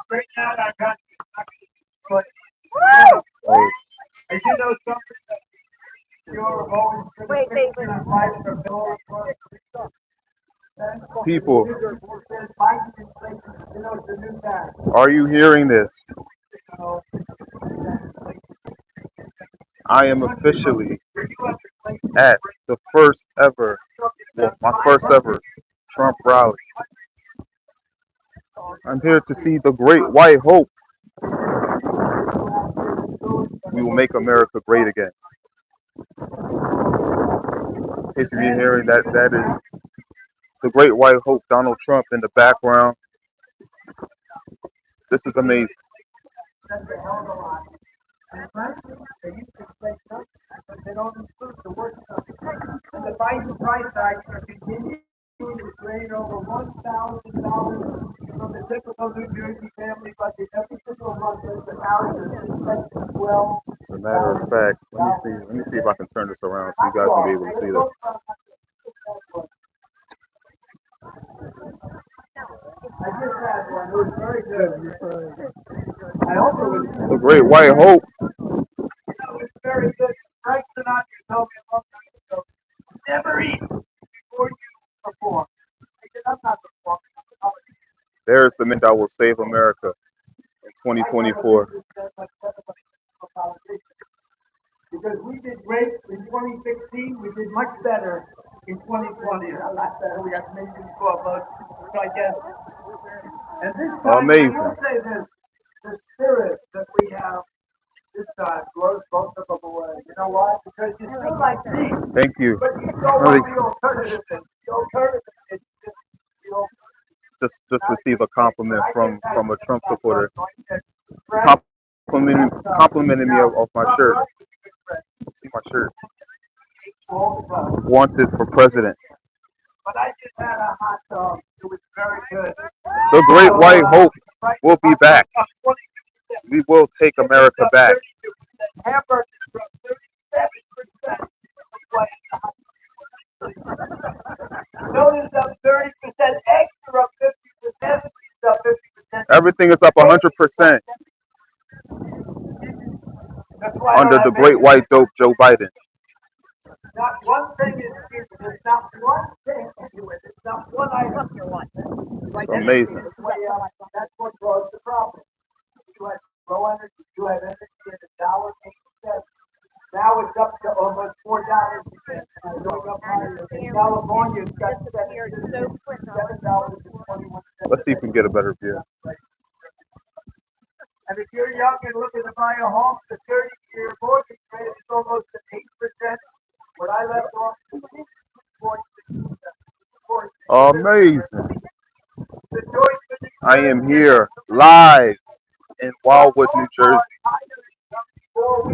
Straight out, I got you. Oh, And you know something that you're always wait, wait, wait. people, are you hearing this? I am officially at the first ever, well, my first ever Trump rally. I'm here to see the great white hope. We will make America great again. In case you're hearing that, that is the great white hope, Donald Trump in the background. This is amazing. The Biden price tags are continuing to drain over $1,000 from the typical New Jersey family budget every single month since the house is well. As a matter of fact, let me see if I can turn this around so you guys can be able to see this. I just had one. It was very good. I hope it was. The great white hope. It was very good. Frank Sinatra told me a long time ago, never eat before you perform. I said, I'm not performing. There is the man that will save America in 2024. Because we did great in 2016, we did much better in 2020. A lot better. We got maybe 12 votes. So I guess. And this time, I will say this: the spirit that we have this time blows both of them away. You know why? Because you still like me. Thank you. But you know what the alternative is. The alternative is just receive a compliment from a Trump supporter. Complimenting me of my shirt. See my shirt. Wanted for president. But I just had a hot dog. It was very good. The great white hope will be back. We will take America back. Hamburgers up 37%. Soda's up 30%. Eggs are up 50%. Up 50%. Everything is up 100%. Under the great white dope, Joe Biden. Not one thing is there's not one thing to it. It's not one item you want. It's amazing. That's what caused the problem. You had low energy, you had energy at $1.87. Now it's up to almost $4 again. Going up higher. In California, it's got $7.21. Let's see if we can get a better view. And if you're young and looking to buy a home, the 30-year mortgage rate is almost at 8%. What I left off is 4.6%. Amazing. I am here live in Wildwood, New Jersey for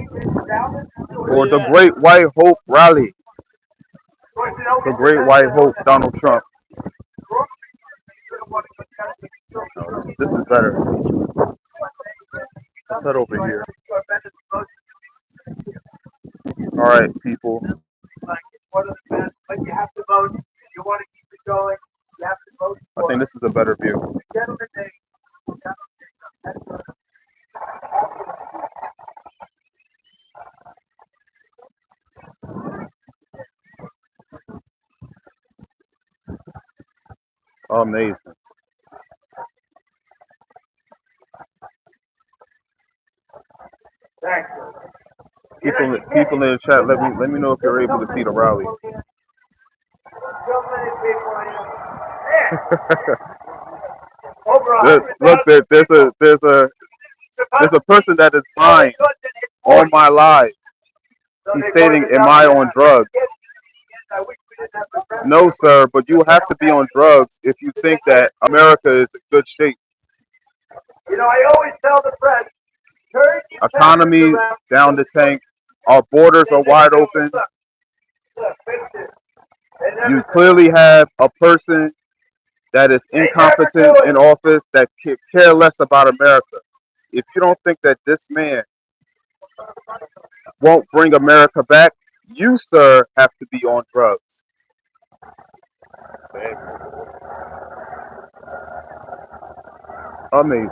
the Great White Hope rally. The Great White Hope, Donald Trump. No, this is better. Let's head over here. All right, people. I think this is a better view. Amazing. People in the chat, let me know if you're able to see the rally. Look, there's a person that is lying on my live. He's stating, "Am I on drugs?" No, sir, but you have to be on drugs if you think that America is in good shape. You know, I always tell the press, economy down the tank. Our borders are wide open. You clearly have a person that is incompetent in office that care less about America. If you don't think that this man won't bring America back, you, sir, have to be on drugs. Amazing.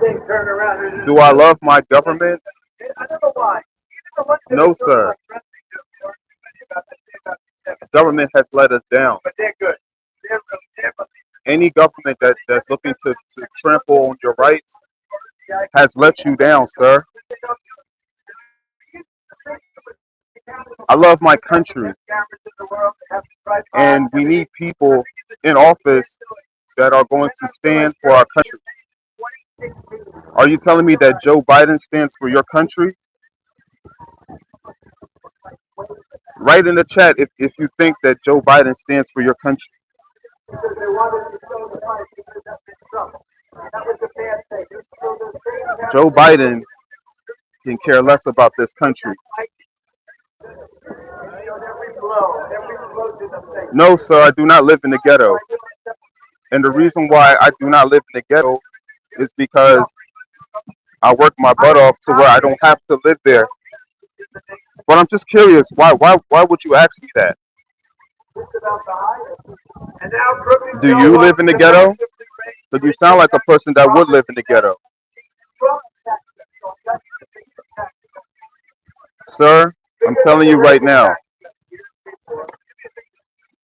They turn around. Do I love my government? I don't know why. No, sir. Government has let us down. But they're good. They're really Any government that's looking to trample on your rights has let you down, sir. I love my country, and we need people in office that are going to stand for our country. Are you telling me that Joe Biden stands for your country? Write in the chat if you think that Joe Biden stands for your country. Joe Biden can care less about this country. No, sir, I do not live in the ghetto. And the reason why I do not live in the ghetto is because I work my butt off to where I don't have to live there. But I'm just curious, why would you ask me that? Do you live in the ghetto? Because you sound like a person that would live in the ghetto. Sir, I'm telling you right now,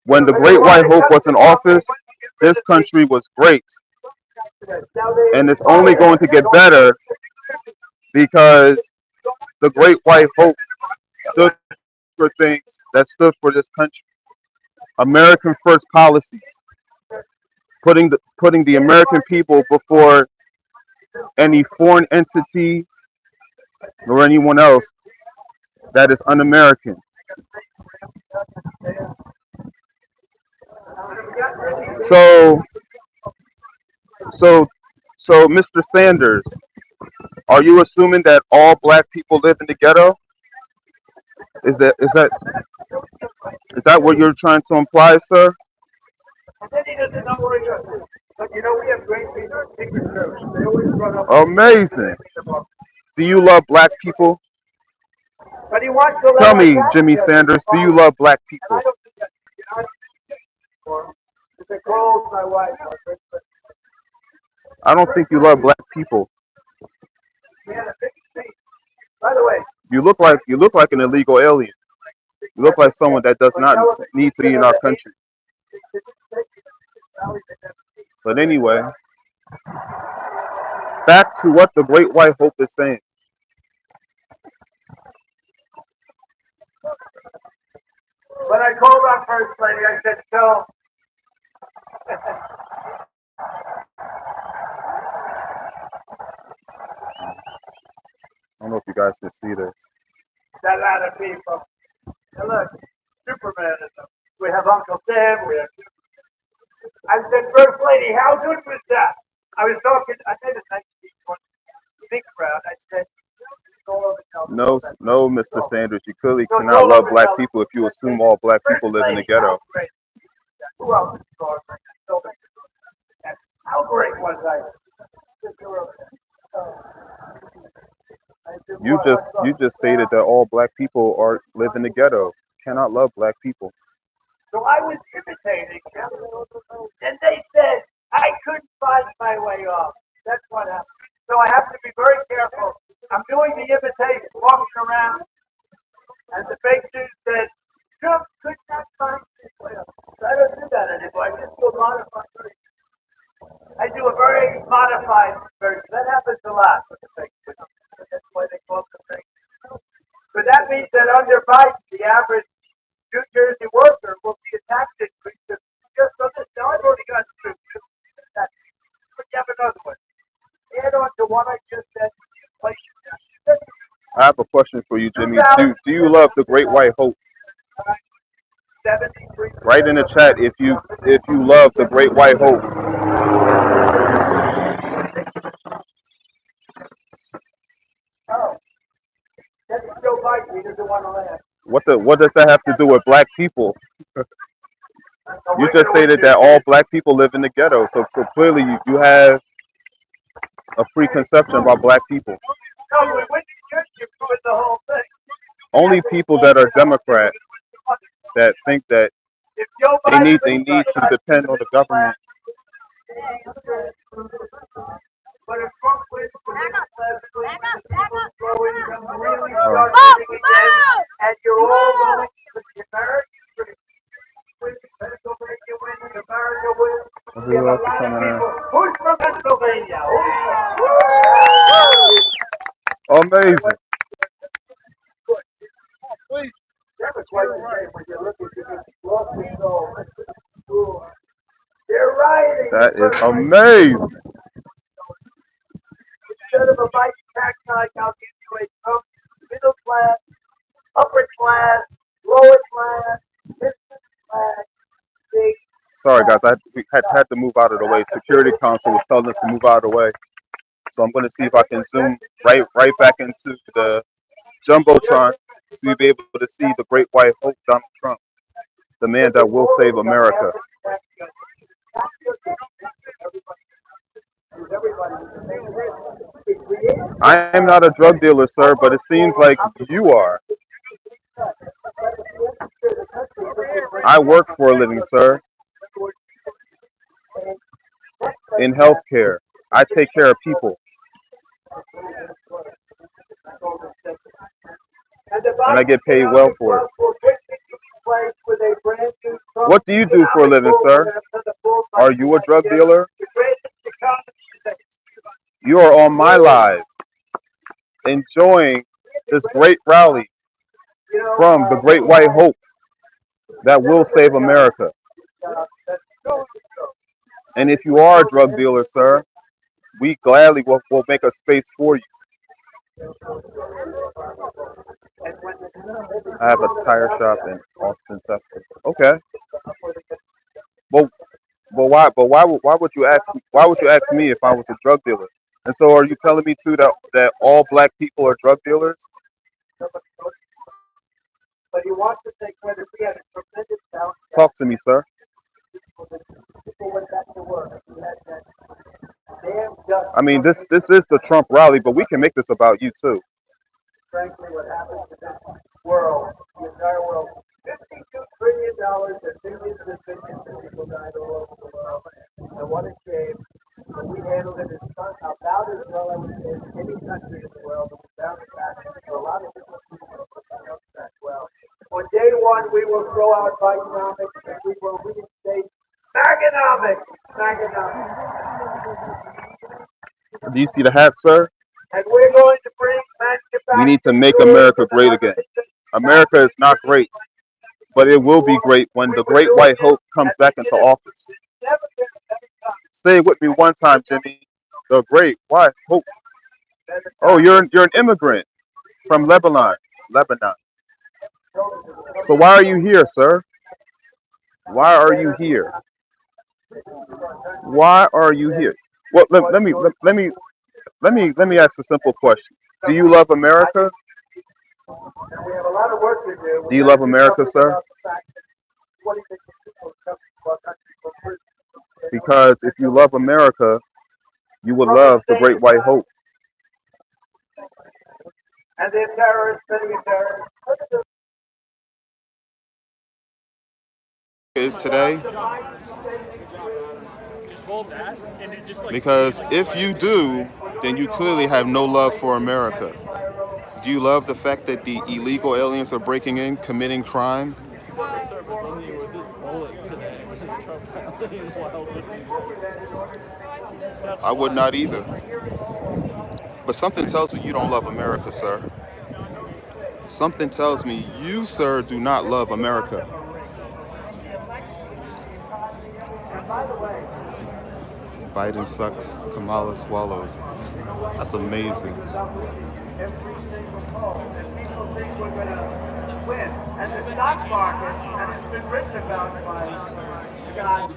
when the Great White Hope was in office, this country was great. And it's only going to get better because the Great White Hope stood for things that stood for this country. American first policies, putting the American people before any foreign entity or anyone else that is un-American. So, so, so, Mr. Sanders, are you assuming that all black people live in the ghetto? Is that is that is that what you're trying to imply, sir? Amazing. Do you love black people? Tell me, Jimmy Sanders, do you love black people? I don't think you love black people. You look like an illegal alien. You look like someone that does not need to be in our country. But anyway, back to what the Great White Hope is saying. When I called our first lady, I said, "So, I don't know if you guys can see this. that lot of people. And look, Superman is up. We have Uncle Sam. We have. I said, First Lady, how good was that? I was talking. I made a nice big crowd. I said, No, no, Mr. Sanders, you clearly cannot love black people if you assume all black people live in the ghetto. Who else is how great was I? You just stated that all black people live in the ghetto. Cannot love black people. So I was imitating them, and they said I couldn't find my way off. That's what happened. So I have to be very careful. I'm doing the imitation, walking around, and the big dude said, Trump could not find his way off. So I don't do that anymore. I just do a modified version. I do a very modified version. That happens a lot with the fake news. That's why they call it the fake news. But that means that under Biden, the average New Jersey worker will see a tax increase of just on this. Now, I've already got through that. But you have another one. Add on to what I just said with the inflation. I have a question for you, Jimmy. Do you love the Great White Hope? Write in the chat if you love the Great White Hope. Oh, that's Joe Biden. He doesn't want to laugh. What does that have to do with black people? You just stated that all black people live in the ghetto, so clearly you have a preconception about black people. No, we went to church, you ruined the whole thing. Only people that are Democrat that think that They need to depend on the government. But if Trump wins the people growing some really Oh, start living again, and you're all going to the American dream. When Pennsylvania wins, America wins. We have who a else is lot of coming in? people. Who's from Pennsylvania? Amazing. That was quite the day when you look at the lost and soul. They're rioting. That is amazing. Instead of a mighty tax hike, I'll give you a Trump middle class, upper class, lower class, business class, big. Sorry, guys. We had to move out of the way. Security Council was telling us to move out of the way. So I'm going to see if I can zoom right back into the jumbotron to be able to see the great white hope, Donald Trump, the man that will save America. I am not a drug dealer, sir, but it seems like you are. I work for a living, sir, in healthcare. I take care of people, and I get paid well for it. What do you do for a living, sir? Are you a drug dealer? You are on my live, enjoying this great rally from the great white hope that will save America. And if you are a drug dealer, sir, we gladly will make a space for you. I have a tire shop in Austin, Texas. Okay. Well, why would you ask? Why would you ask me if I was a drug dealer? And so, are you telling me too that all black people are drug dealers? Talk to me, sir. I mean, this is the Trump rally, but we can make this about you too. Frankly, what happens to this world, the entire world. $52 trillion and billions and billions of people died all over the world. And what a shame. But we handled it about as well as in any country in the world. And we found it back. So a lot of different people found that well. On day one, we will throw out Bidenomics and we will reinstate Maganomics. Maganomics. Do you see the hat, sir? And we're going to bring We need to make America great again. America is not great, but it will be great when the great white hope comes back into office. Say it with me one time, Jimmy. The great white hope. Oh, you're an immigrant from Lebanon. Lebanon. So why are you here, sir? Why are you here? Why are you here? Well, let me ask a simple question. Do you love America? We have a lot of work to do. Do you love America, sir? Because if you love America, you would love the great white hope. And they're terrorists, sending terrorists. Is today because if you do, then you clearly have no love for America. Do you love the fact that the illegal aliens are breaking in, committing crime? I would not either. But something tells me you don't love America, sir. Something tells me you, sir, do not love America. Biden sucks, Kamala swallows. That's amazing. Every single poll, and people think we're going to win. And the stock market, and it's been written about by Scott.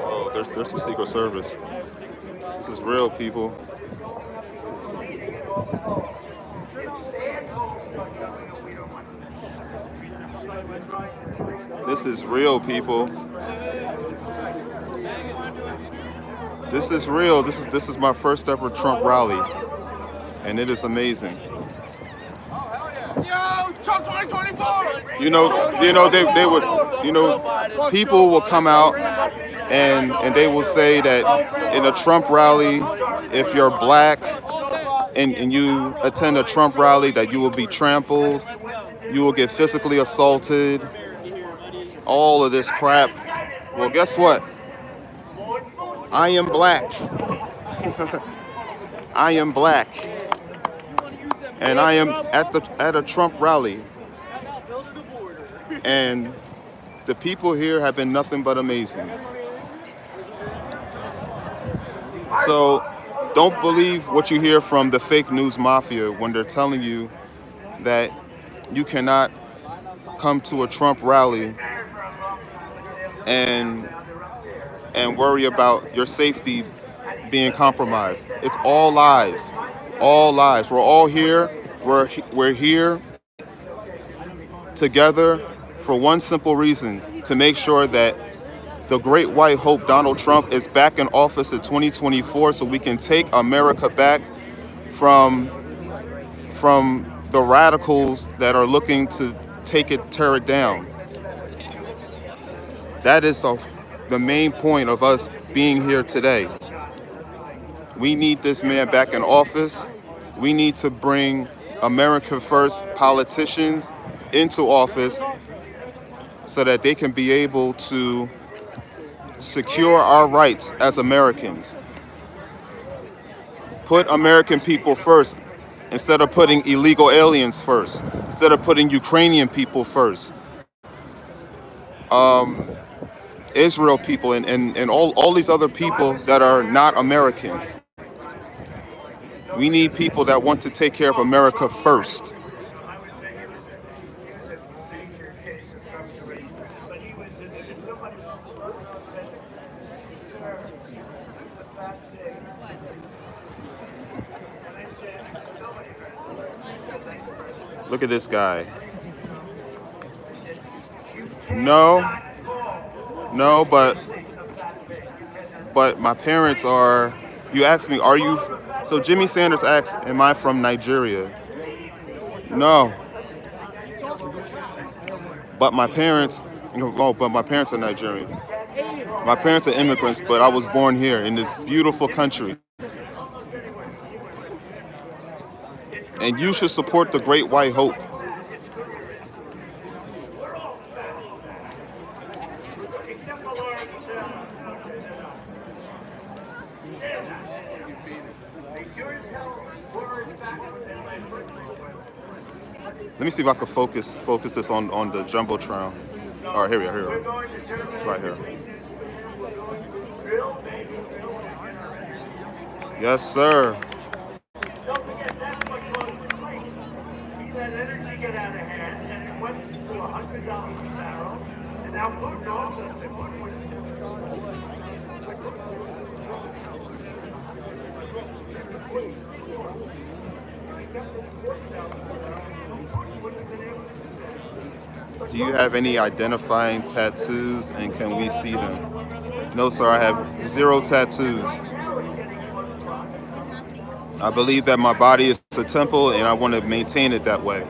Oh, there's the Secret Service. This is real, people. This is real, people. This is real. This is my first ever Trump rally, and it is amazing. Yo, Trump 2024! They would, people will come out and they will say that in a Trump rally, if you're black and you attend a Trump rally, that you will be trampled, you will get physically assaulted, all of this crap. Well, guess what? I am black. I am black, and I am at a Trump rally, and the people here have been nothing but amazing. So don't believe what you hear from the fake news mafia when they're telling you that you cannot come to a Trump rally and worry about your safety being compromised. It's all lies. All lies. We're all here. We're here together for one simple reason, to make sure that the great white hope Donald Trump is back in office in 2024 so we can take America back from the radicals that are looking to tear it down. That is the main point of us being here today. We need this man back in office. We need to bring America First politicians into office so that they can be able to secure our rights as Americans. Put American people first instead of putting illegal aliens first, instead of putting Ukrainian people first, um, Israel people, and all these other people that are not American. We need people that want to take care of America first. Look at this guy. No, no, but my parents are. You asked me, are you? So Jimmy Sanders asked, "Am I from Nigeria?" No, but my parents. Oh, but my parents are Nigerian. My parents are immigrants, but I was born here in this beautiful country. And you should support the Great White Hope. Let me see if I can focus this on the jumbotron. All right, here we are. Here we are. It's right here. Yes, sir. Do you have any identifying tattoos, and can we see them? No, sir. I have zero tattoos. I believe that my body is a temple, and I want to maintain it that way.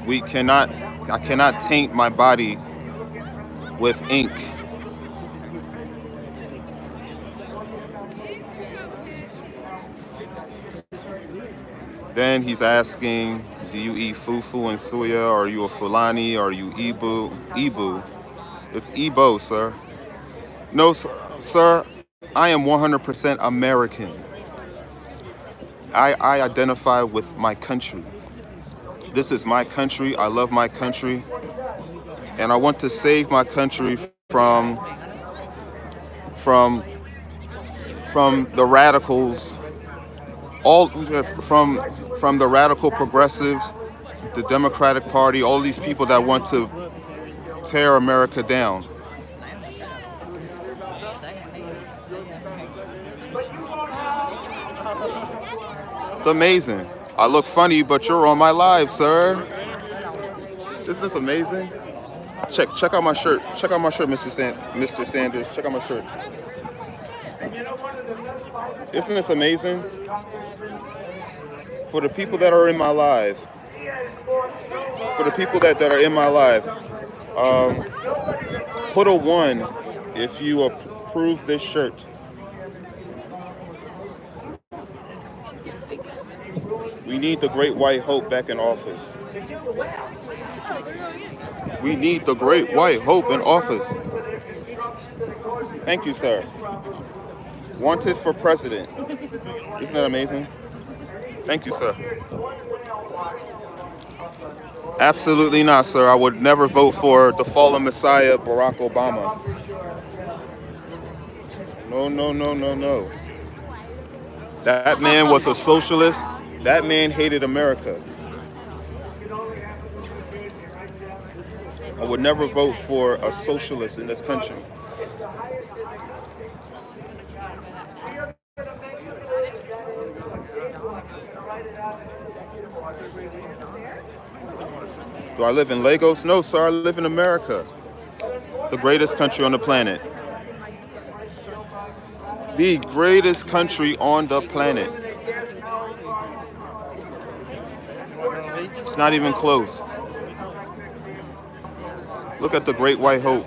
We cannot. I cannot taint my body with ink. Then he's asking, do you eat fufu and suya? Are you a Fulani? Are you Ibu? Ibu. It's Igbo, sir. No, sir. I am 100% American. I identify with my country. This is my country. I love my country. And I want to save my country from from the radicals, all from the radical progressives, the Democratic Party, all these people that want to tear America down. It's amazing. I look funny, but you're on my live, sir. Isn't this amazing? Check out my shirt. Check out my shirt, Mr. Sanders. Check out my shirt. Isn't this amazing? For the people that are in my life, for the people that are in my life, um, put a one if you approve this shirt. We need the great white hope back in office. We need the great white hope in office. Thank you, sir. Wanted for president. Isn't that amazing? Thank you, sir. Absolutely not, sir. I would never vote for the fallen messiah, Barack Obama. No, no, no, no, no. That man was a socialist. That man hated America. I would never vote for a socialist in this country. Do I live in Lagos? No, sir. I live in America, the greatest country on the planet. The greatest country on the planet. It's not even close. Look at the great white hope.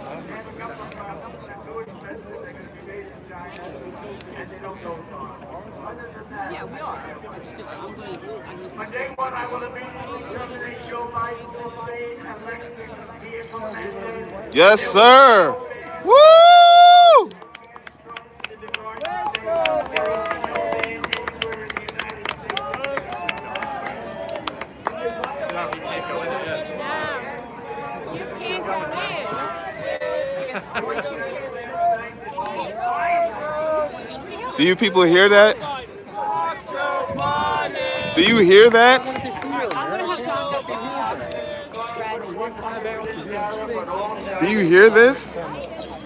Yes, sir. Woo! Do you people hear that? Do you hear that? Do you hear this?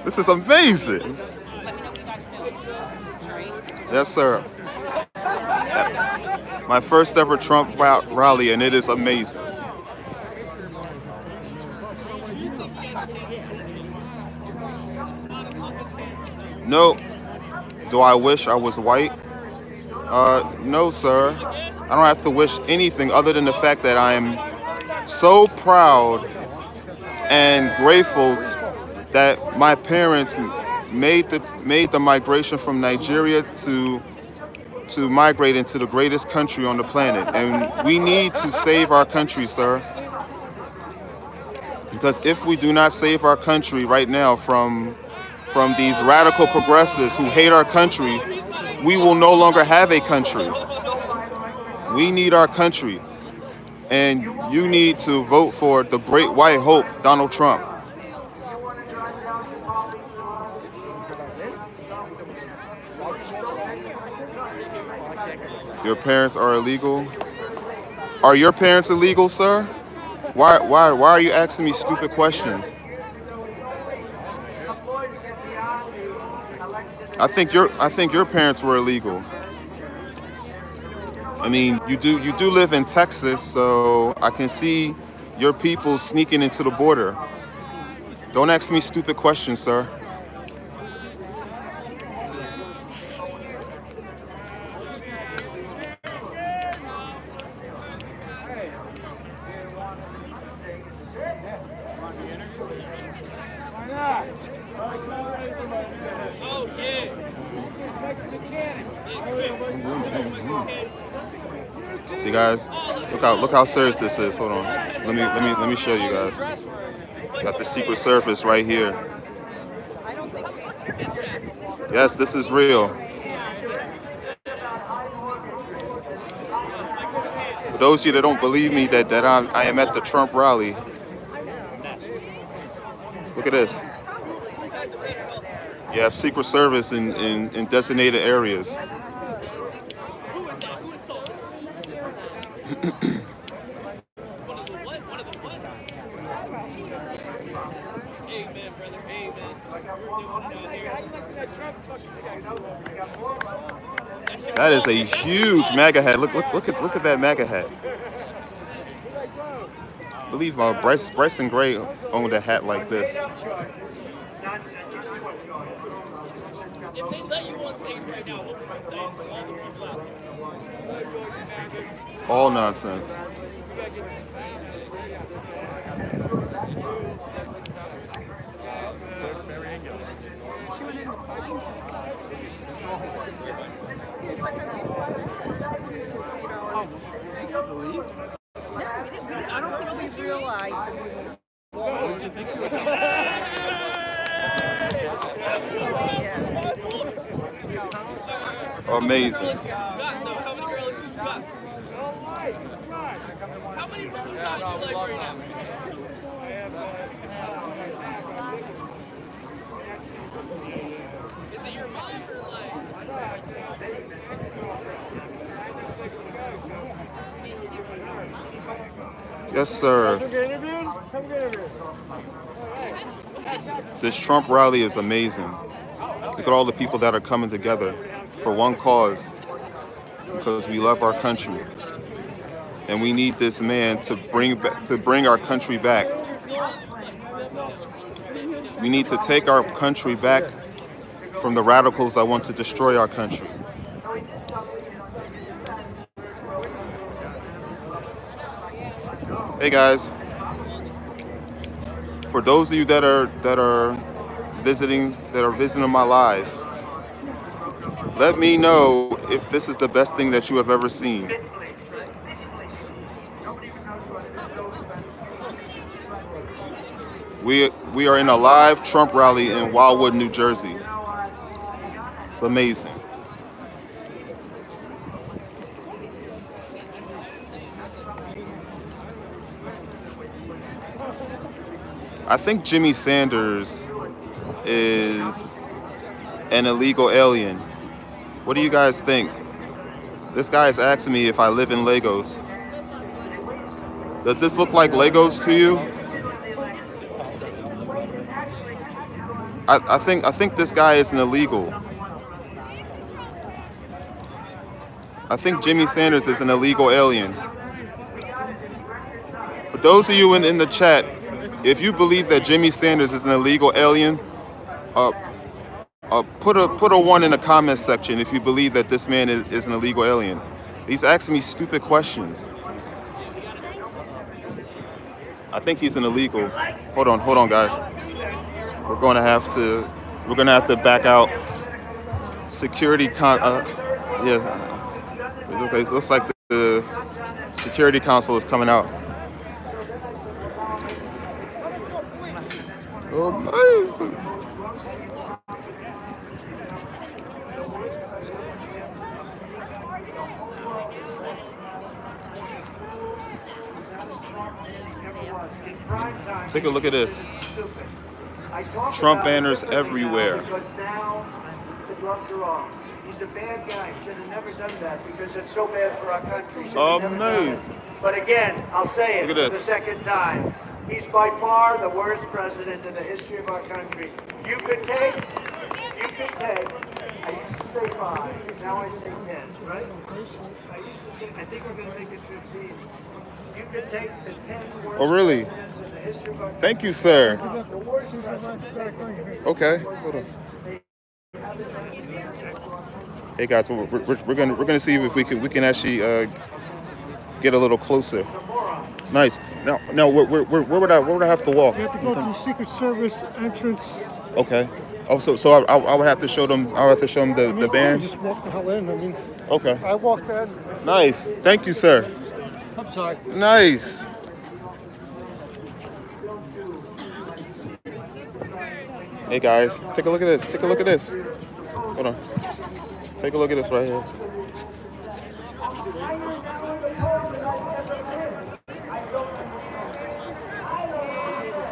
This is amazing. Yes, sir. My first ever Trump rally, and it is amazing. No. Do I wish I was white? No, sir. I don't have to wish anything other than the fact that I am so proud and grateful that my parents made the migration from Nigeria to migrate into the greatest country on the planet. And we need to save our country, sir. Because if we do not save our country right now from these radical progressives who hate our country, we will no longer have a country. We need our country. And you need to vote for the great white hope, Donald Trump. Your parents are illegal. Are your parents illegal, sir? Why are you asking me stupid questions? I think your parents were illegal. I mean, you do live in Texas, so I can see your people sneaking into the border. Don't ask me stupid questions, sir. See, guys, look how serious this is. Hold on. Let me show you guys. Got the Secret Service right here. Yes, this is real. For those of you that don't believe me that I am at the Trump rally, look at this. You have Secret Service in designated areas. That is a huge MAGA hat. Look at that MAGA hat. believe Bryson Gray owned a hat like this. All nonsense. Amazing. Yes, sir. This Trump rally is amazing. Look at all the people that are coming together for one cause because we love our country and we need this man to bring our country back. We need to take our country back from the radicals that want to destroy our country. Hey guys, for those of you that are visiting my live, let me know if this is the best thing that you have ever seen. We are in a live Trump rally in Wildwood, New Jersey. It's amazing. I think Jimmy Sanders is an illegal alien. What do you guys think? This guy is asking me if I live in Lagos. Does this look like Legos to you? I think this guy is an illegal. I think Jimmy Sanders is an illegal alien. For those of you in the chat, if you believe that Jimmy Sanders is an illegal alien, uh, put a one in the comment section if you believe that this man is an illegal alien. He's asking me stupid questions. I think he's an illegal. Hold on, guys. We're going to have to we're going to have to back out. Security yeah, it looks like the security council is coming out. Amazing. Take a look at this. Trump banners everywhere. Because now the gloves are off. He's a bad guy. Should have never done that because it's so bad for our country. Amazing. But again, I'll say it for the second time. He's by far the worst president in the history of our country. You could take. I used to say 5. Now I say 10. Right? I used to say. I think we're going to make it 15. You could take the 10 worst really? presidents in the history of our country. Thank you, sir. The worst president. Okay, hold on. Hey guys, we're gonna see if we can actually get a little closer. Nice. Now where would I have to walk? You have to go to the Secret Service entrance. Okay. Oh, so I would have to show them. I would have to show them the band. Just walk the hell in. I mean. Okay. I walked in. Nice. Thank you, sir. I'm sorry. Nice. Hey guys, take a look at this. Take a look at this. Hold on. Take a look at this right here.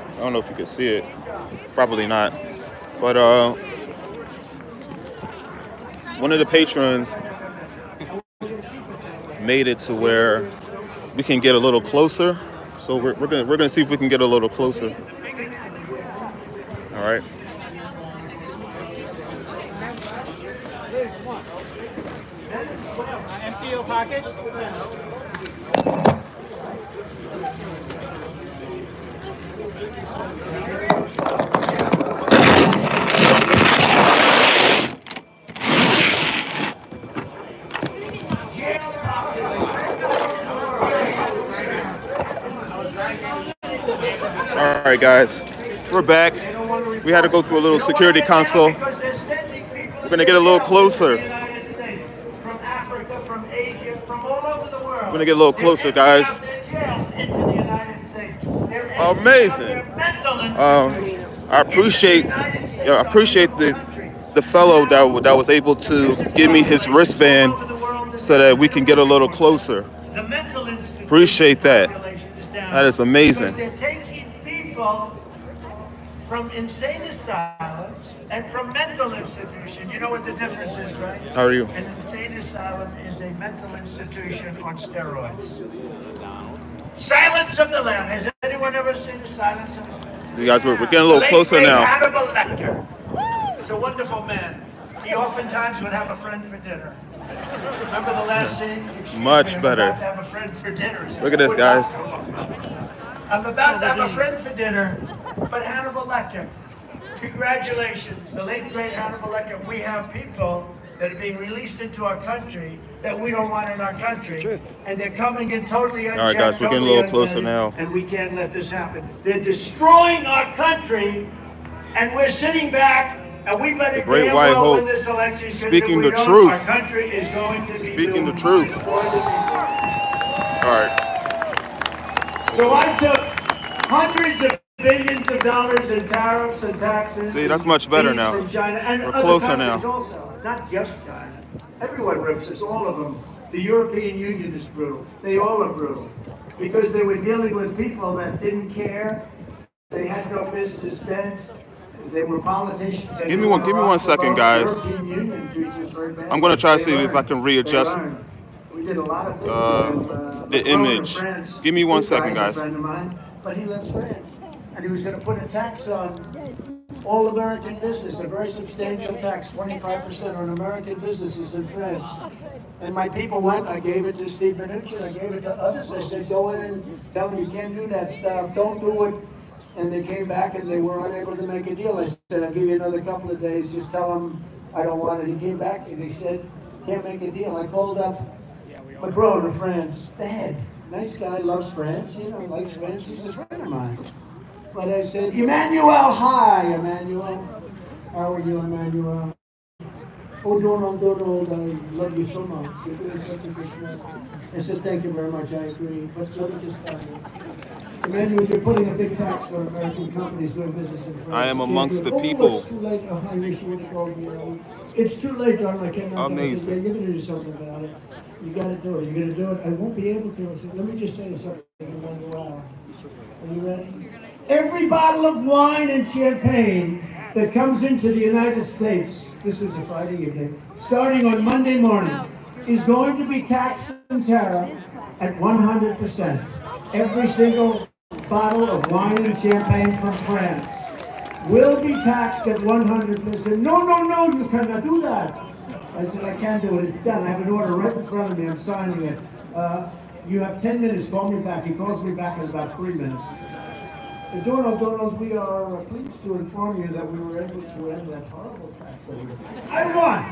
I don't know if you can see it. Probably not. But one of the patrons made it to where we can get a little closer. So we're gonna see if we can get a little closer. All right. Empty your pockets. All right, guys, we're back. We had to go through a little security console. We're gonna get a little closer. From Africa, from Asia, from all over the world. We're gonna get a little closer, guys. Amazing. I appreciate the fellow that was able to give me his wristband so that we can get a little closer. Appreciate that. That is amazing. They're taking people from insane asylums and from mental institutions. You know what the difference is, right? How are you? An insane asylum is a mental institution on steroids. Silence of the Lamb. Has anyone ever seen the Silence of the Lamb? You guys, we're getting a little closer now. Hannibal Lecter. He's a wonderful man. He oftentimes would have a friend for dinner. Remember the last scene? Much better. I'm about to have a friend for dinner. Look at this, guys. I'm about to have a friend for dinner, but Hannibal Lecter. Congratulations, the late great Hannibal Lecter. We have people that are being released into our country that we don't want in our country, and they're coming in totally unchecked. All right, guys, we're getting a little closer now. And we can't let this happen. They're destroying our country, and we're sitting back, and we better Great damn White well Hope, win this election. speaking the Our truth. country is going to be Speaking the doomed. truth. It's going to be doomed. All right. So I took hundreds of billions of dollars in tariffs and taxes. See, that's much better fees now. From China and We're other closer countries now. Also, not just China. Everyone rips us, all of them. The European Union is brutal. They all are brutal because they were dealing with people that didn't care. They had no business bent. They were politicians. Give me one second, guys. European Union treats us very bad. I'm gonna try to see if I can readjust We did a lot of things with, the image. France. Give me 1 This second, guy's a guys. friend of mine, but he loves France, and he was going to put a tax on all American business, a very substantial tax, 25% on American businesses in France. And my people went. I gave it to Steve Mnuchin. I gave it to others. I said, go in and tell them you can't do that stuff. Don't do it. And they came back and they were unable to make a deal. I said, I'll give you another couple of days. Just tell them I don't want it. He came back and he said, can't make a deal. I called up Macron of France, the head. Nice guy, loves France, you know, likes France. He's a friend of mine. But I said, Emmanuel, hi, Emmanuel. How are you, Emmanuel? Oh, Donald, I love you so much. You're doing such a good job. I said, thank you very much, I agree. But let me just tell you. Emmanuel, you're putting a big tax on American companies doing business in France. I am amongst the Oh, people. it's too late. I wish you would have called me. It's too late, Don. I can't. Amazing. Yeah, you're going to do something about it. You got to do it. You're going to do it. I won't be able to. I said, let me just tell you something. Emmanuel. Are you ready? Every bottle of wine and champagne that comes into the United States, this is a Friday evening, starting on Monday morning, is going to be taxed and tariffed at 100%. Every single bottle of wine and champagne from France will be taxed at 100%. No, you cannot do that. I said, I can do it. It's done. I have an order right in front of me. I'm signing it. You have 10 minutes. Call me back. He calls me back in about 3 minutes. Donald, we are pleased to inform you that we were able to end that horrible tax. I won.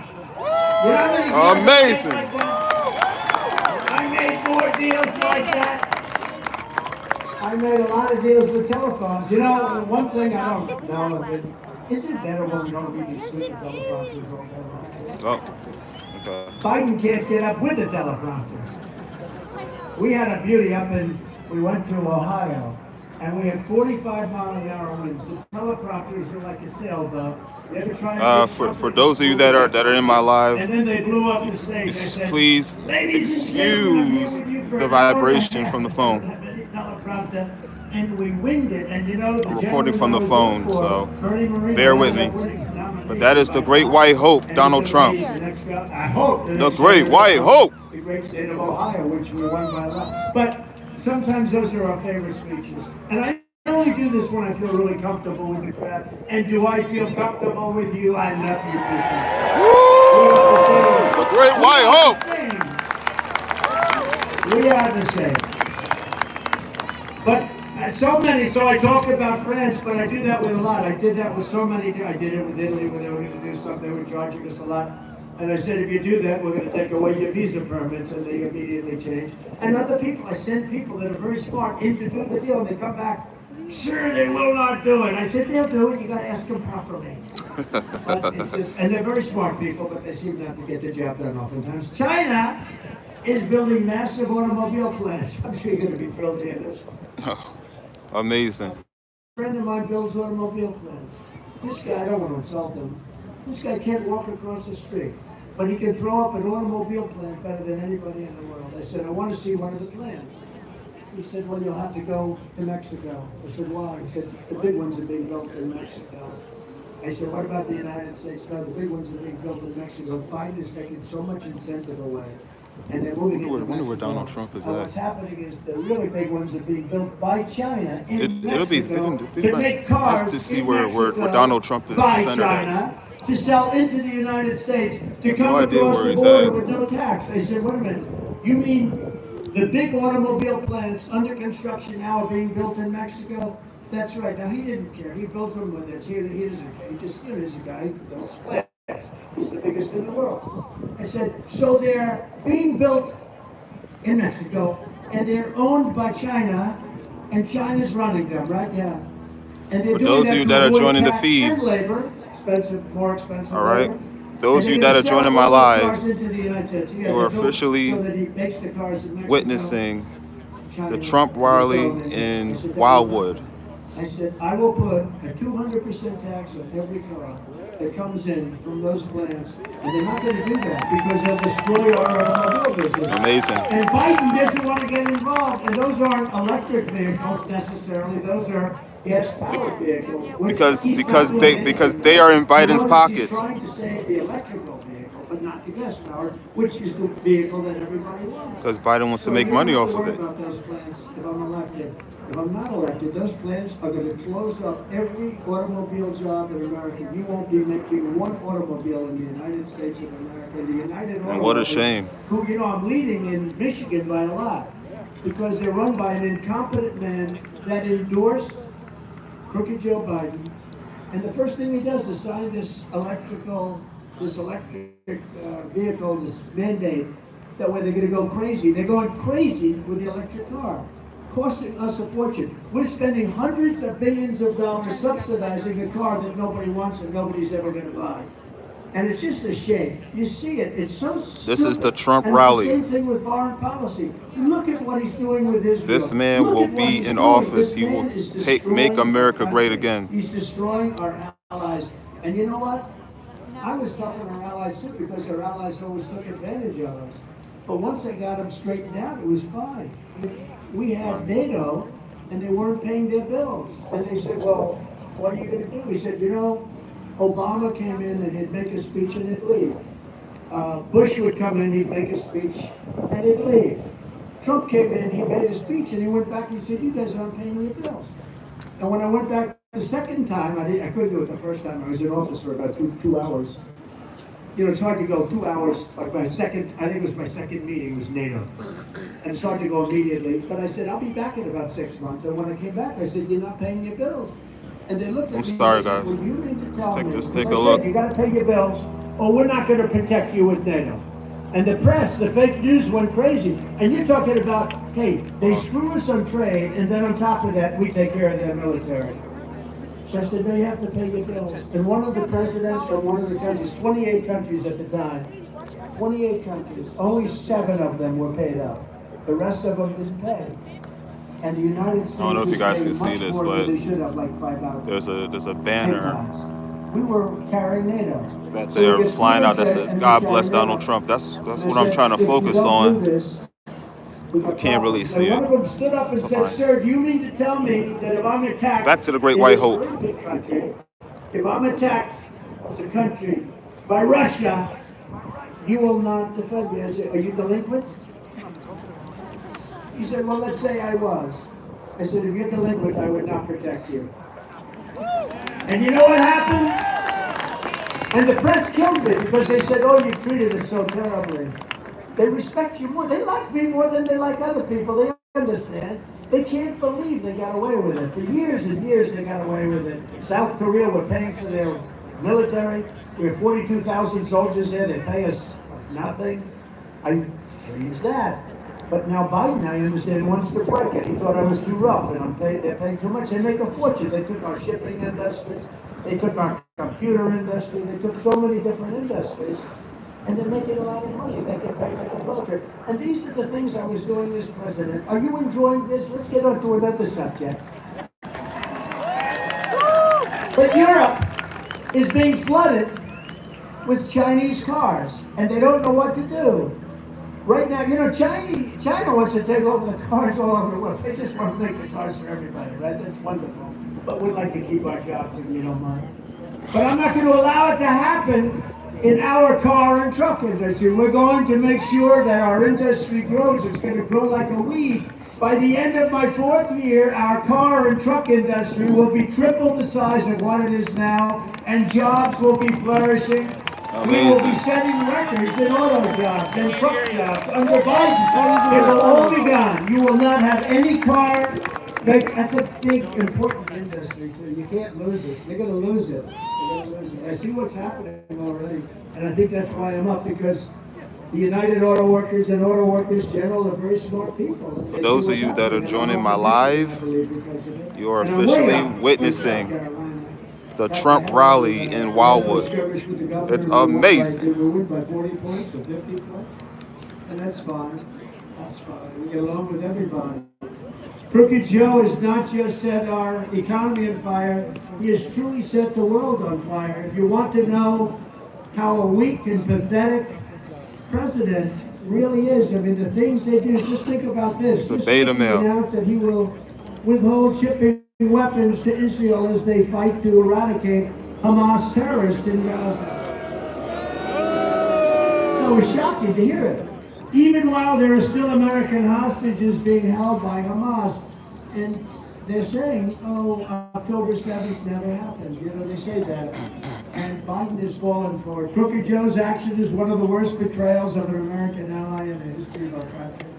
You know how many deals Amazing. like that? I made more deals like that. I made a lot of deals with telephones. You know, one thing I don't know, isn't it better when we don't read these stupid teleprompters all day long? Oh, okay. Biden can't get up with the teleprompter. We had a beauty up we went to Ohio, and we had 45-mile-an-hour winds. The teleprompters are like a sailboat. You ever try For those of you that are in my live, and then they blew up the stage. I said, please excuse the vibration from the phone. Teleprompter, and we winged it, and you know, I'm recording from the phone, so bear with me. But that is the great white hope, Donald Trump. I hope. The great white hope. The great state of Ohio, which we won by a lot. But sometimes those are our favorite speeches. And I only do this when I feel really comfortable with the crowd. And do I feel comfortable with you? I love you people. The great white hope. We are the same. But So many. So I talk about France, but I do that with a lot. I did that with so many. I did it with Italy when they were going to do something. They were charging us a lot. And I said, if you do that, we're going to take away your visa permits. And they immediately changed. And other people, I send people that are very smart in to do the deal. And they come back, sure, they will not do it. I said, they'll do it. You got to ask them properly. But it's just, and they're very smart people, but they seem not to get the job done oftentimes. China is building massive automobile plants. I'm sure you're going to be thrilled to hear this. Amazing. A friend of mine builds automobile plants. This guy, I don't want to insult him, this guy can't walk across the street, but he can throw up an automobile plant better than anybody in the world. I said, I want to see one of the plants. He said, well, you'll have to go to Mexico. I said, why? He said, the big ones are being built in Mexico. I said, what about the United States? No, the big ones are being built in Mexico. Biden is taking so much incentive away. And they're moving into Mexico. I wonder where Donald Trump is at. What's happening is the really big ones are being built by China in It'll be Mexico to make cars nice to see in where Mexico Donald Trump is by centered at. China to sell into the United States to come No idea across where the he's border at. with no tax. I said, wait a minute, you mean the big automobile plants under construction now are being built in Mexico? That's right. Now, he didn't care. He builds them when they're here. He doesn't care. He just, he's a guy who builds plants. He's the biggest in the world. I said, so they're being built in Mexico, and they're owned by China, and China's running them, right? Yeah. And they're For doing those of you that are avoid joining the tax feed, and labor, more expensive all right? labor. Those of you that are joining my lives, you are officially witnessing the Trump rally in Wildwood. I said, I will put a 200% tax on every car that comes in from those plants, and they're not going to do that because they'll destroy our automobile business. Amazing. And Biden doesn't want to get involved, and those aren't electric vehicles necessarily; those are gas-powered vehicles. Because they are in Biden's pockets. He's trying to save the electrical vehicle, but not the gas-powered, which is the vehicle that everybody wants. Because Biden wants to make money off of it. About those plants if I'm elected. If I'm not elected, those plants are going to close up every automobile job in America. You won't be making one automobile in the United States of America. The United And what a shame. Who, I'm leading in Michigan by a lot because they're run by an incompetent man that endorsed crooked Joe Biden. And the first thing he does is sign this electric vehicle, this mandate, that way they're going to go crazy. They're going crazy with the electric car, costing us a fortune. We're spending hundreds of billions of dollars subsidizing a car that nobody wants and nobody's ever going to buy. And it's just a shame. You see it. It's so stupid. This is the Trump and rally. The same thing with foreign policy. Look at what he's doing with Israel. This man will be in office. He will make America great again. He's destroying our allies. And you know what? I was tough on our allies too because our allies always took advantage of us. But once they got them straightened out, it was fine. We had NATO, and they weren't paying their bills. And they said, well, what are you going to do? He said, Obama came in and he'd make a speech and he'd leave. Bush would come in, he'd make a speech and he'd leave. Trump came in, he made a speech and he went back and he said, you guys aren't paying your bills. And when I went back the second time, I couldn't do it the first time. I was in office for about two hours. It's hard to go 2 hours, like I think it was my second meeting was NATO. And it's hard to go immediately. But I said, I'll be back in about 6 months. And when I came back, I said, you're not paying your bills. And they looked at me. I'm sorry, guys. Well, you need to tell me. Just take a look. You got to pay your bills, or we're not going to protect you with NATO. And the press, the fake news went crazy. And you're talking about, hey, they screw us on trade, and then on top of that, we take care of their military. So I said, no, you have to pay your bills. And one of the presidents from one of the countries, 28 countries at the time, 28 countries, only 7 of them were paid up. The rest of them didn't pay. And the United States, I don't know if you guys can see this, but there's a banner we were carrying NATO. that they are flying out that says "God bless Donald Trump." That's what I'm trying to focus on. You can't really see One it. of them stood up and said, sir, do you mean to tell me that if I'm attacked... Back to the Great White Hope. If I'm attacked as a country by Russia, you will not defend me. I said, are you delinquent? He said, well, let's say I was. I said, if you're delinquent, I would not protect you. And you know what happened? And the press killed me because they said, oh, you treated us so terribly. They respect you more. They like me more than they like other people. They understand. They can't believe they got away with it. For years and years they got away with it. South Korea, we're paying for their military. We have 42,000 soldiers there. They pay us nothing. I changed that. But now Biden, I understand, wants to break it. He thought I was too rough, and they're paying too much. They make a fortune. They took our shipping industry. They took our computer industry. They took so many different industries. And they're making a lot of money. They can pay for the broker. And these are the things I was doing as president. Are you enjoying this? Let's get on to another subject. But Europe is being flooded with Chinese cars, and they don't know what to do. Right now, China wants to take over the cars all over the world. They just want to make the cars for everybody, right? That's wonderful. But we'd like to keep our jobs, if you don't mind. But I'm not going to allow it to happen in our car and truck industry. We're going to make sure that our industry grows. It's going to grow like a weed. By the end of my fourth year, our car and truck industry will be triple the size of what it is now, and jobs will be flourishing. We will be setting records in auto jobs and truck jobs under Biden. It will all be gone. You will not have any car. That's a big, important industry, too. You can't lose it. They're going to lose it. They're going to lose it. I see what's happening already, and I think that's why I'm up, because the United Auto Workers and Auto Workers General are very smart people. For those of you that are joining my live, you are officially witnessing the Trump rally in Wildwood. It's amazing. We win by 40 points or 50 points, and that's fine. That's fine. We get along with everybody. Crooked Joe has not just set our economy on fire, he has truly set the world on fire. If you want to know how a weak and pathetic president really is, I mean, the things they do, just think about this. It's a beta male. He announced that he will withhold shipping weapons to Israel as they fight to eradicate Hamas terrorists in Gaza. That was shocking to hear it. Even while there are still American hostages being held by Hamas, and they're saying, oh, October 7th never happened. You know, they say that. And Biden has fallen for it. Crooked Joe's action is one of the worst betrayals of an American ally in the history of our country.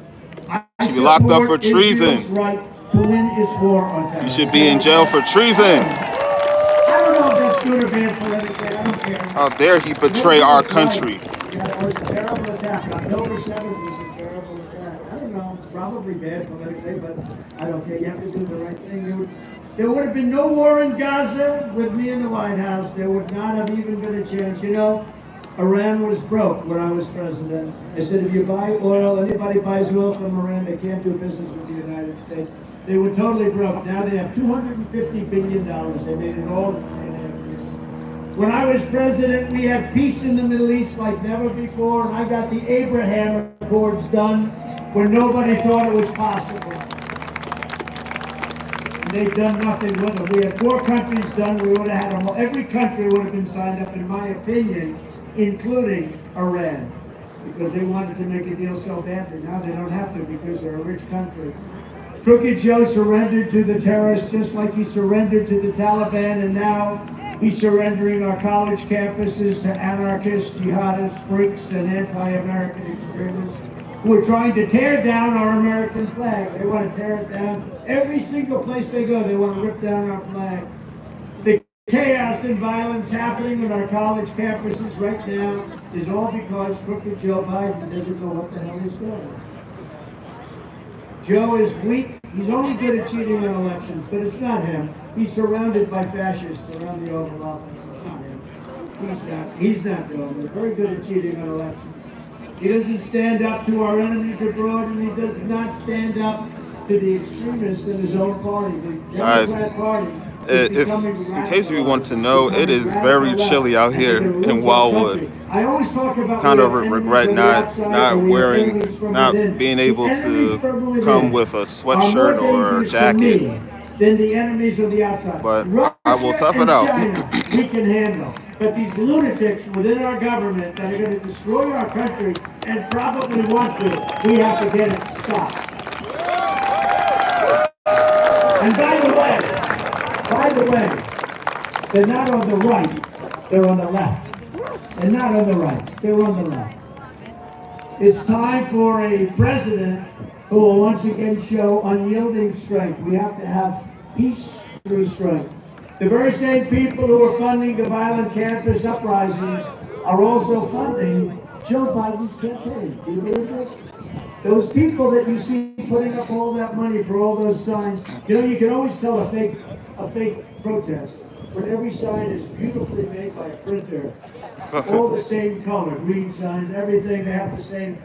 You should be locked up for treason. Right to win its war on terror. You should be in jail for treason. I don't know if that's good or bad politically. I don't care. How dare he betray our country? Yeah, it was a terrible attack. October 7th was a terrible attack. I don't know. It's probably bad politically, but I don't care. You have to do the right thing. There would have been no war in Gaza with me in the White House. There would not have even been a chance. You know, Iran was broke when I was president. I said, if you buy oil, anybody buys oil from Iran, they can't do business with the United States. They were totally broke. Now they have $250 billion. They made it all. When I was president, we had peace in the Middle East like never before, and I got the Abraham Accords done when nobody thought it was possible. And they've done nothing with them. We had 4 countries done. We would have had them. Every country would have been signed up, in my opinion, including Iran, because they wanted to make a deal so badly. Now they don't have to because they're a rich country. Crooked Joe surrendered to the terrorists just like he surrendered to the Taliban, and now he's surrendering our college campuses to anarchists, jihadists, freaks, and anti-American extremists who are trying to tear down our American flag. They want to tear it down. Every single place they go, they want to rip down our flag. The chaos and violence happening on our college campuses right now is all because Crooked Joe Biden doesn't know what the hell he's doing. Joe is weak. He's only good at cheating on elections, but it's not him. He's surrounded by fascists around the Oval Office. It's not him. He's not doing it. Very good at cheating on elections. He doesn't stand up to our enemies abroad, and he does not stand up to the extremists in his own party. The Democrat Party. In case you want to know, it is very chilly out here in Wildwood. I always talk about kind of regret not being able to come with a sweatshirt or a jacket. Than the enemies of the outside. But I will tough it out. China, we can handle. But these lunatics within our government that are going to destroy our country and probably want to, we have to get it stopped. And by the way, they're not on the right, they're on the left. They're not on the right, they're on the left. It's time for a president who will once again show unyielding strength. We have to have peace through strength. The very same people who are funding the violent campus uprisings are also funding Joe Biden's campaign. Do you believe this? Those people that you see putting up all that money for all those signs, you can always tell a fake protest when every sign is beautifully made by a printer, all the same color, green signs, everything. They have the same,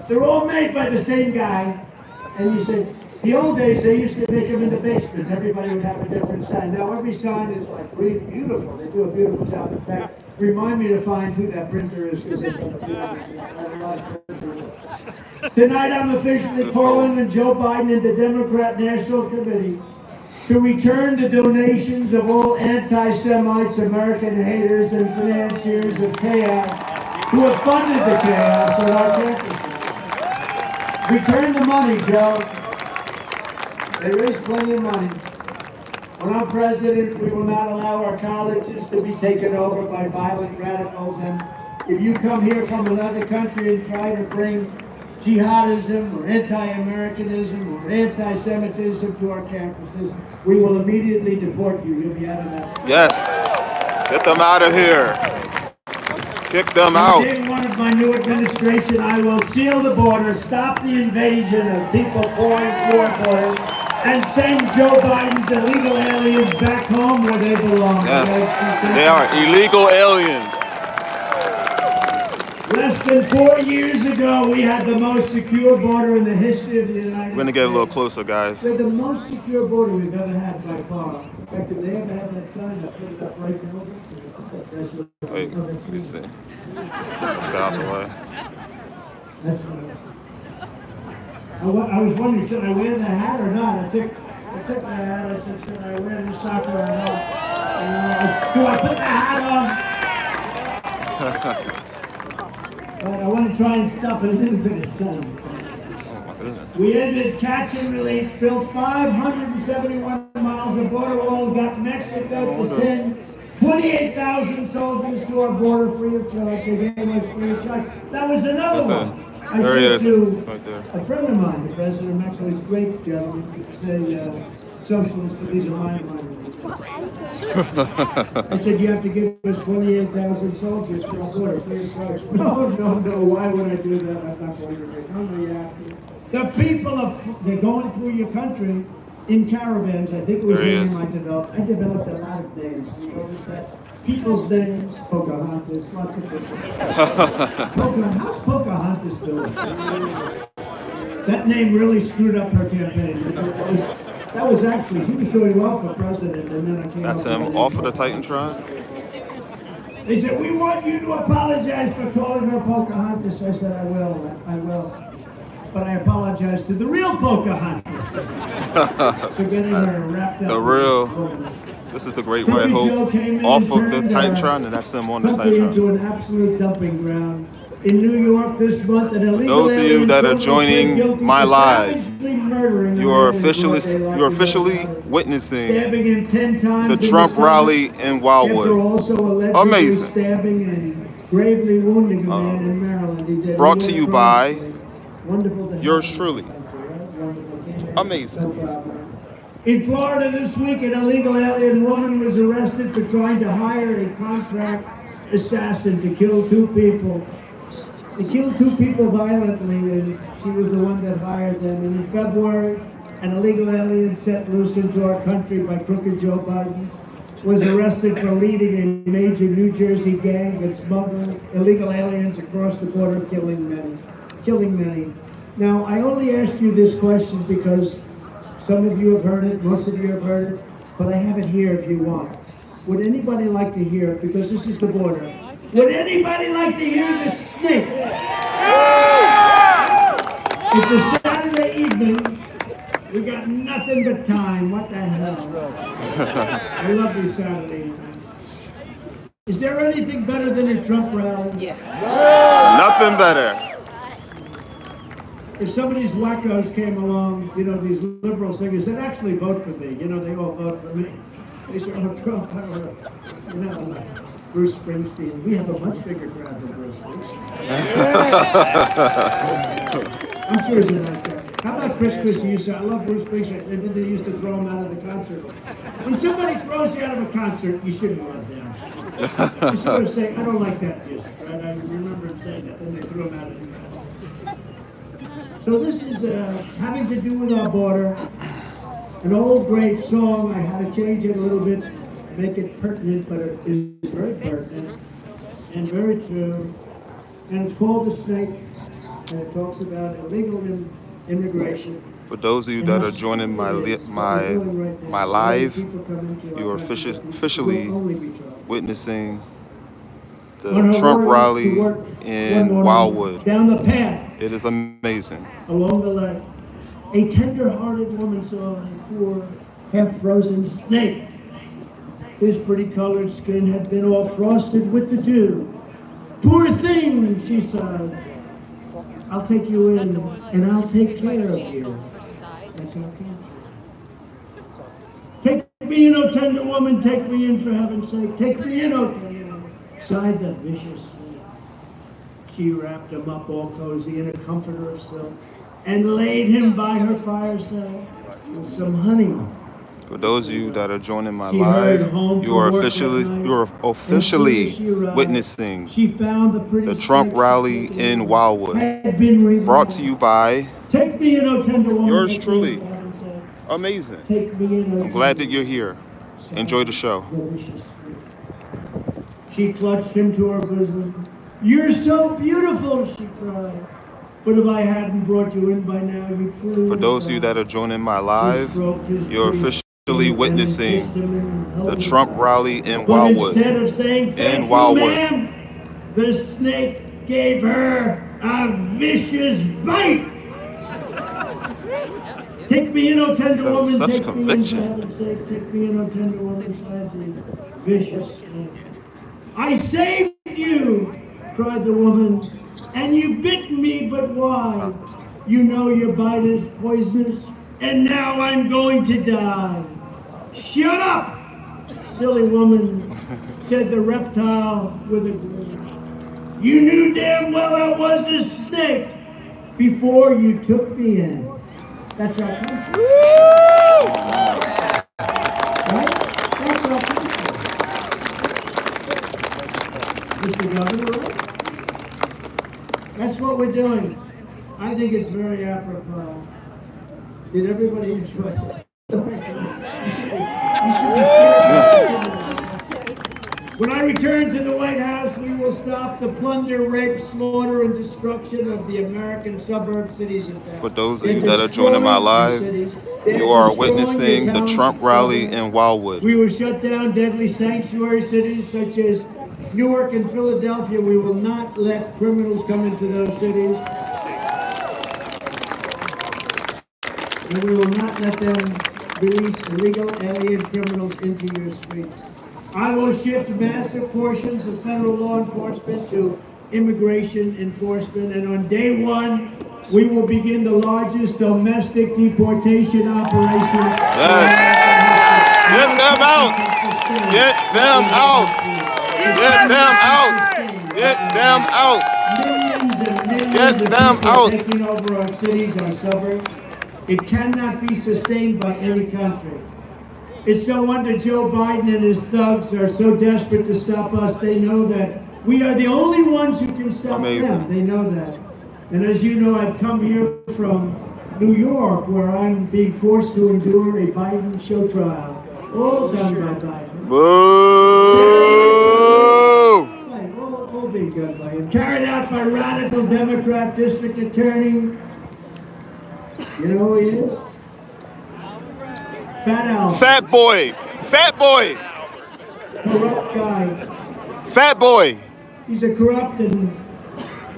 they're all made by the same guy. And you say, the old days they used to make them in the basement. Everybody would have a different sign. Now every sign is like really beautiful. They do a beautiful job. In fact, remind me to find who that printer is because they've done a lot of printer work. Tonight I'm officially calling on Joe Biden and the Democrat National Committee to return the donations of all anti-Semites, American haters, and financiers of chaos who have funded the chaos on our campuses. Return the money, Joe. They raise plenty of money. When I'm president, we will not allow our colleges to be taken over by violent radicals. And if you come here from another country and try to bring jihadism or anti-Americanism or anti-Semitism to our campuses, we will immediately deport you. You'll be out of that state. Yes. Get them out of here. Kick them out. On day one of my new administration, I will seal the border, stop the invasion of people pouring forward, and send Joe Biden's illegal aliens back home where they belong. Yes. They are illegal aliens. Less than 4 years ago, we had the most secure border in the history of the United States. We're going to get a little closer, guys. We're the most secure border we've ever had by far. In fact, if they ever had that sign, I put it up right now. Wait, let me see. Get out the way. That's I was wondering, should I wear the hat or not? I took my hat. I said, should I wear the sock or not? Do I put the hat on? But I want to try and stop a little bit of sun. Oh my goodness. We ended catch and release, built 571 miles of border wall, got Mexico to send 28,000 soldiers to our border free of charge. They gave us free of charge. That was another one. I said to a friend of mine, the president of Mexico, he's a great gentleman, he's a socialist, but he's a mind-minded. I said, you have to give us 28,000 soldiers for our border free of charge. No, why would I do that? I'm not going to do that. No, you have to. The people, they're going through your country in caravans. I think it was the name I developed. I developed a lot of names. You notice that? People's names, Pocahontas, lots of different. How's Pocahontas doing? That name really screwed up her campaign. That was actually, she was doing well for president, and then I came That's him, off of the Titantron. They said, we want you to apologize for calling her Pocahontas. I said, I will. But I apologize to the real Pocahontas for getting her wrapped up. The real. This is the Great White Hope off of the Titantron, and that's him on the Titantron. Into an absolute dumping ground. In New York this month, an illegal those of you that are joining my live, you are officially witnessing the Trump rally in Wildwood. Amazing. Gravely wounding a man in Maryland. Brought to you by yours truly. Amazing. In Florida this week, an illegal alien woman was arrested for trying to hire a contract assassin to kill two people. They killed two people violently, and she was the one that hired them. And in February, an illegal alien set loose into our country by crooked Joe Biden was arrested for leading a major New Jersey gang that smuggled illegal aliens across the border, killing many. Now, I only ask you this question because some of you have heard it, most of you have heard it, but I have it here if you want. Would anybody like to hear it? Because this is the border. Would anybody like to hear the snake? It's a Saturday evening. We got nothing but time. What the hell? I love these Saturday evenings. Is there anything better than a Trump rally? Yeah. Nothing better. If some of these wackos came along, these liberal singers, they'd actually vote for me. They all vote for me. They say, oh, Trump, Bruce Springsteen. We have a much bigger crowd than Bruce Springsteen. I'm sure he's a nice guy. How about Chris Christie? I love Bruce Springsteen. They used to throw him out of the concert. When somebody throws you out of a concert, you shouldn't love them. You sort of say, I don't like that music, right? I remember him saying that, then they threw him out of the concert. So this is having to do with our border. An old great song. I had to change it a little bit, make it pertinent, but it is very pertinent and very true. And it's called The Snake, and it talks about illegal immigration. For those of you that are joining my live, you are officially witnessing the Trump rally in Wildwood. Down the path. It is amazing. Along the left, a tender-hearted woman saw a poor, half-frozen snake. His pretty-colored skin had been all frosted with the dew. Poor thing, she sighed. I'll take you in, and I'll take care of you. That's our country. Take me in, oh tender woman, take me in for heaven's sake. Take me in, oh tender woman, sighed the vicious snake. She wrapped him up all cozy in a comforter of silk and laid him by her fireside with some honey. For those of you that are joining my live, you are officially witnessing the Trump rally in Wildwood. Brought to you by yours truly. Amazing. I'm glad that you're here. Enjoy the show. She clutched him to her bosom. You're so beautiful, she cried. But if I hadn't brought you in by now, you truly. For those of you that are joining my live, you're officially witnessing the Trump rally in Wildwood. Instead of saying thank you, ma'am, the snake gave her a vicious bite. Take me in, oh tender woman, such take conviction. me in, for heaven's sake, take me in, oh tender woman, sighed the vicious snake. I saved you, cried the woman, and you bit me, but why? You know your bite is poisonous, and now I'm going to die. Shut up, silly woman, said the reptile with a grin. You knew damn well I was a snake before you took me in. That's our country. Right? That's our country. Mr. Governor, right? That's what we're doing. I think it's very apropos. Did everybody enjoy it? When I return to the White House, we will stop the plunder, rape, slaughter, and destruction of the American suburb cities and towns. For those of you that are joining my live, you are witnessing the Trump rally in Wildwood. We will shut down deadly sanctuary cities such as Newark and Philadelphia. We will not let criminals come into those cities. And we will not let them release illegal alien criminals into your streets. I will shift massive portions of federal law enforcement to immigration enforcement, and on day one, we will begin the largest domestic deportation operation. Yes. Get them out! Get them out! Get them out! Get them out! Millions and millions Get of them people out! taking over our cities, our suburbs. It cannot be sustained by any country. It's no wonder Joe Biden and his thugs are so desperate to stop us. They know that we are the only ones who can stop them. They know that. And as you know, I've come here from New York, where I'm being forced to endure a Biden show trial. All done by Biden. Boo! All being done by him. Carried out by radical Democrat district attorney. You know who he is? Fat Al. Fat boy! Fat boy! Corrupt guy. Fat boy! He's a corrupt and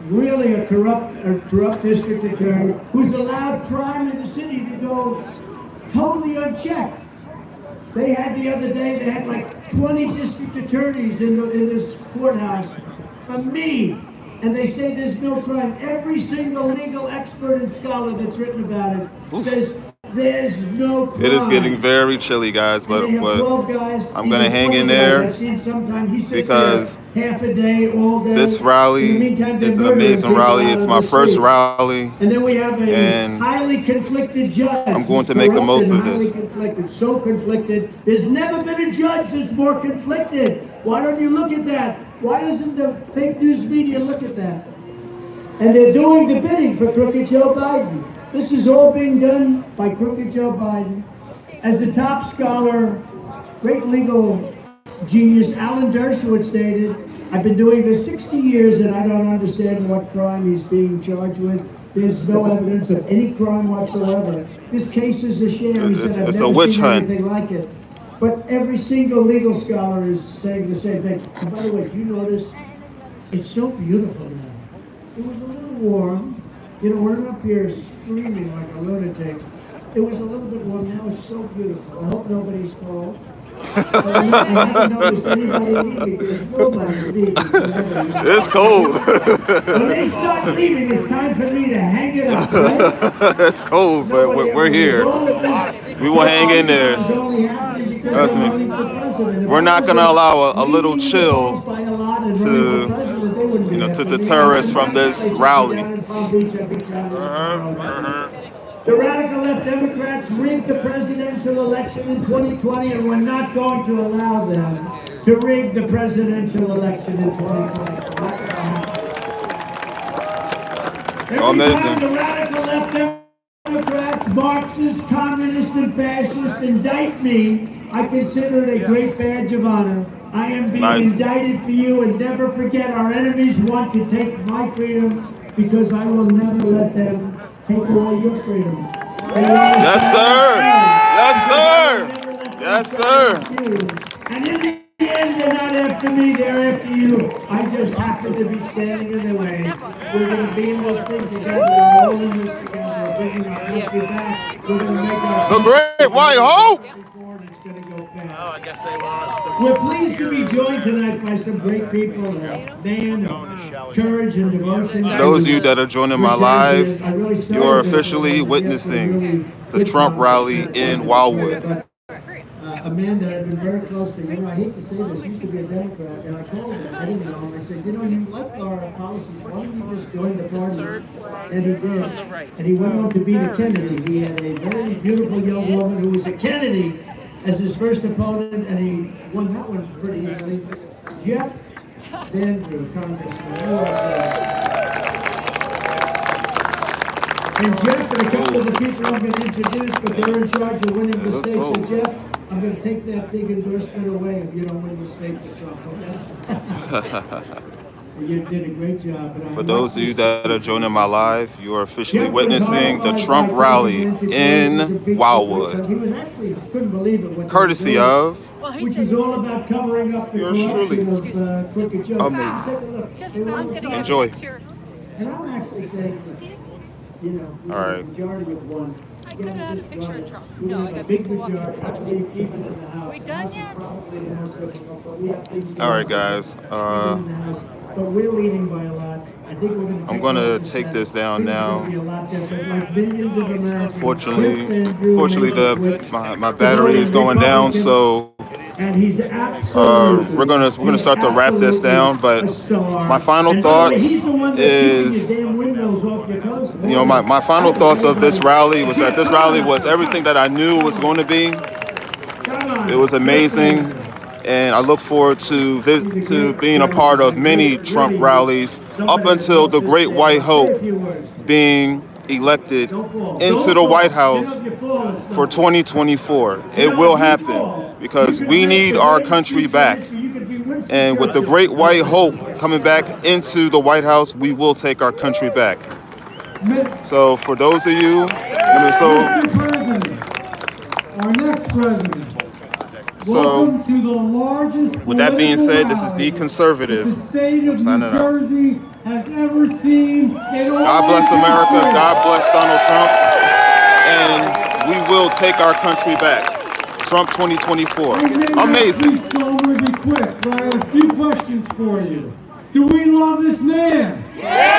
really a corrupt district attorney who's allowed crime in the city to go totally unchecked. They had the other day, they had like 20 district attorneys in this courthouse from me. And they say there's no crime. Every single legal expert and scholar that's written about it says There's no crime. It is getting very chilly, guys, And they have but 12 guys, I'm gonna even hang 20 in guys. there I've seen sometimes he sits because there half a day, all day. this In rally the meantime, they're is an murdering amazing people rally. out It's of my the first streets. rally, And then we have a and highly conflicted judge. I'm going He's to make the corrupt most and of highly this. conflicted, so conflicted. There's never been a judge that's more conflicted. Why don't you look at that? Why doesn't the fake news media look at that? And they're doing the bidding for crooked Joe Biden. This is all being done by crooked Joe Biden. As a top scholar, great legal genius, Alan Dershowitz stated, I've been doing this 60 years and I don't understand what crime he's being charged with. There's no evidence of any crime whatsoever. This case is a sham. He said, I've It's a never witch seen hunt. anything like it. But every single legal scholar is saying the same thing. And by the way, do you notice it's so beautiful now? It was a little warm. You know, we're not up here screaming like a lunatic. It was a little bit warm. Now it's so beautiful. I hope nobody's cold. I haven't noticed anybody leaving. There's nobody leaving. It's cold. When they start leaving, it's time for me to hang it up, right? It's cold, but Nobody we're ever here. leaves. All of this We will hang in there. is only happening because Trust I'm me. running for president. If We're I not gonna wasn't allow a little leading the chill calls by a lot and running for president, they wouldn't do that to for me. deter us from this rally. Down in Palm Beach, I'd be traveling. The radical left Democrats rigged the presidential election in 2020, and we're not going to allow them to rig the presidential election in 2020. Every time the radical left Democrats, Marxists, communists, and fascists indict me, I consider it a great badge of honor. I am being indicted for you, and never forget our enemies want to take my freedom because I will never let them take away your freedom. Yes, sir. Yes, sir. Yes, sir. And in the end, they're not after me, they're after you. I just happen to be standing in the way. We're going to be in this thing together. We're all in this together. We're bringing our country back. We're going to make our the great white hope. It's going to go fast. Oh, I guess they want us to. We're pleased to be joined tonight by some great people. Man of courage and devotion. Those of you that are joining my live, you are officially witnessing the Trump rally in Wildwood. A man that I've been very close to, I hate to say this, he used to be a Democrat, and I called him, I didn't know him, I said, you like our policies, why don't you just join the party? And he did. And he went on to beat a Kennedy. He had a very beautiful young woman who was a Kennedy as his first opponent, and he won that one pretty easily. Jeff Andrew, Congressman. And Jeff and a couple of the people I'm going to introduce, but they're in charge of winning the state. So Jeff, I'm going to take that big endorsement away if you don't win the state for Trump, okay? You did a great job. For those of you that are joining my live, you are officially witnessing the Trump rally in Wildwood. He was actually, couldn't believe it. Courtesy of which is all about covering up the corruption of crooked Joe. Amazing. Enjoy. And I'm actually saying, all right. Majority of one. I could have had a picture of Trump. We have a big majority. I believe even in the House. We done yet? Probably the most difficult, but we have things. All right, guys. But we're leading by a lot. I think we're going to. I'm gonna take this down now. Like millions of Americans. Fortunately, my battery is going down, so and he's absolutely, we're gonna start to wrap this down. But my final thoughts is, my final thoughts of this rally was that this rally was everything that I knew it was going to be. It was amazing. And I look forward to being a part of many Trump rallies up until the Great White Hope being elected into the White House for 2024. It will happen because we need our country back. And with the Great White Hope coming back into the White House, we will take our country back. So for those of you, our next president. So, welcome to the largest with that being said, this is The Conservative. The state of New Jersey has ever seen. God bless America. God bless Donald Trump. And we will take our country back. Trump 2024. Amazing. So I'm going to be quick, but I have a few questions for you. Do we love this man? Yeah!